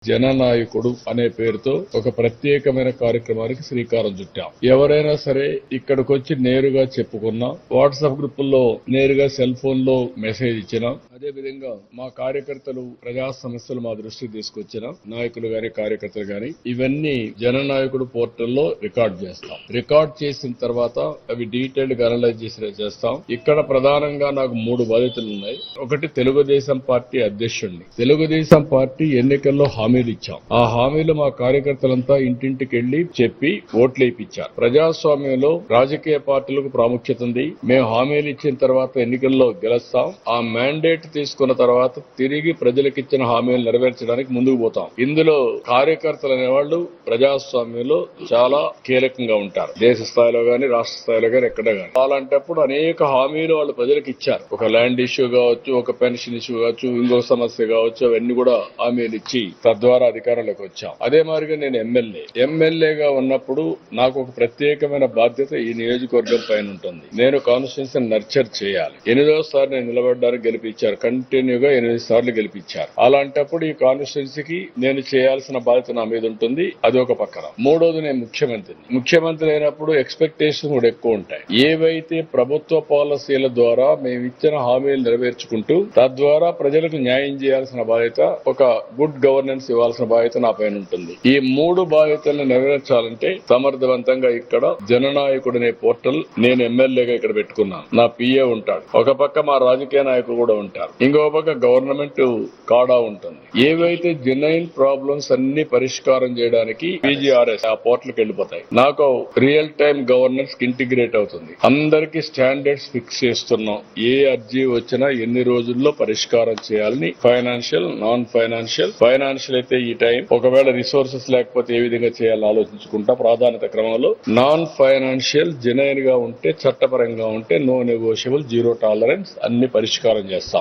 జననాయకుడు అనే పేరుతో ఒక ప్రత్యేకమైన కార్యక్రమానికి శ్రీకారం చుట్టాం. ఎవరైనా సరే ఇక్కడికి వచ్చి నేరుగా చెప్పుకున్నా, వాట్సాప్ గ్రూపుల్లో నేరుగా సెల్ ఫోన్ లో మెసేజ్ ఇచ్చినా, అదే విధంగా మా కార్యకర్తలు ప్రజా సమస్యలు మా దృష్టికి తీసుకొచ్చిన నాయకులు గాని కార్యకర్తలు గాని ఇవన్నీ జననాయకుడు పోర్టల్లో రికార్డ్ చేస్తాం. రికార్డ్ చేసిన తర్వాత అవి డీటెయిల్డ్ గా అనలైజ్ చేస్తాం. ఇక్కడ ప్రధానంగా నాకు 3 బాధ్యతలు ఉన్నాయి. ఒకటి, తెలుగుదేశం పార్టీ అధ్యక్షుడిని. తెలుగుదేశం పార్టీ ఎన్నికల్లో హామీలు ఇచ్చాం. ఆ హామీలు మా కార్యకర్తలంతా ఇంటింటికి వెళ్లి చెప్పి ఓట్లు వేయించారు. ప్రజాస్వామ్యంలో రాజకీయ పార్టీలకు ప్రాముఖ్యత ఉంది. మేము హామీలు ఇచ్చిన తర్వాత ఎన్నికల్లో గెలుస్తాం. ఆ మ్యాండేట్ తీసుకున్న తర్వాత తిరిగి ప్రజలకిచ్చిన హామీలు నెరవేర్చడానికి ముందుకు పోతాం. ఇందులో కార్యకర్తలు అనేవాళ్లు ప్రజాస్వామ్యంలో చాలా కీలకంగా ఉంటారు. దేశ స్థాయిలో గాని రాష్ట్ర స్థాయిలో గాని ఎక్కడ గాని. అలాంటప్పుడు అనేక హామీలు వాళ్ళు ప్రజలకు ఇచ్చారు. ఒక ల్యాండ్ ఇష్యూ కావచ్చు, ఒక పెన్షన్ ఇష్యూ కావచ్చు, ఇంకో సమస్య కావచ్చు, అవన్నీ కూడా హామీలు ఇచ్చి తద్వారా అధికారంలోకి వచ్చాం. అదే మాదిరిగా నేను ఎమ్మెల్యేగా ఉన్నప్పుడు నాకు ఒక ప్రత్యేకమైన బాధ్యత ఈ నియోజకవర్గం పైన ఉంటుంది. నేను కాన్స్టిట్యూన్సీ నర్చర్ చేయాలి. 8వ నేను నిలబడ్డానికి గెలిపించారు. కంటిన్యూగా 8 సార్లు గెలిపించారు. అలాంటప్పుడు ఈ కాన్స్టిట్యూన్సీకి నేను చేయాల్సిన బాధ్యత నా మీద ఉంటుంది. అది ఒక పక్కన. 3వది, నేను ముఖ్యమంత్రి అయినప్పుడు ఎక్స్పెక్టేషన్ కూడా ఎక్కువ ఉంటాయి. ఏవైతే ప్రభుత్వ పాలసీల ద్వారా మేము ఇచ్చిన హామీలు నెరవేర్చుకుంటూ తద్వారా ప్రజలకు న్యాయం చేయాల్సిన బాధ్యత, ఒక గుడ్ గవర్నెన్స్ ఇవ్వాల్సిన బాధ్యత నా పైన ఉంటుంది. ఈ 3 బాధ్యతలను నెరవేర్చాలంటే సమర్థవంతంగా ఇక్కడ జననాయకుడనే పోర్టల్ నేను ఎమ్మెల్యేగా ఇక్కడ పెట్టుకున్నాను. నా పిఏ ఉంటాడు. ఒక పక్క మా రాజకీయ నాయకులు కూడా ఉంటారు. ఇంకో పక్క గవర్నమెంట్ కాడా ఉంటుంది. ఏవైతే జెన్యున్ ప్రాబ్లమ్స్ అన్ని పరిష్కారం చేయడానికి పీజీఆర్ఎస్ ఆ పోర్టల్కి వెళ్ళిపోతాయి. నాకు రియల్ టైమ్ గవర్నెన్స్ ఇంటిగ్రేట్ అవుతుంది. అందరికీ స్టాండర్డ్స్ ఫిక్స్ చేస్తున్నాం. ఏ అర్జీ వచ్చినా ఎన్ని రోజుల్లో పరిష్కారం చేయాలని, ఫైనాన్షియల్, నాన్ ఫైనాన్షియల్ అయితే ఈ టైం, ఒకవేళ రిసోర్సెస్ లేకపోతే ఏ విధంగా చేయాలని ఆలోచించుకుంటా. ప్రాధాన్యత క్రమంలో నాన్ ఫైనాన్షియల్ జెన్యున్ గా ఉంటే, చట్టపరంగా ఉంటే నో నెగోషియబుల్, జీరో టాలరెన్స్ అన్ని పరిష్కారం చేస్తాం.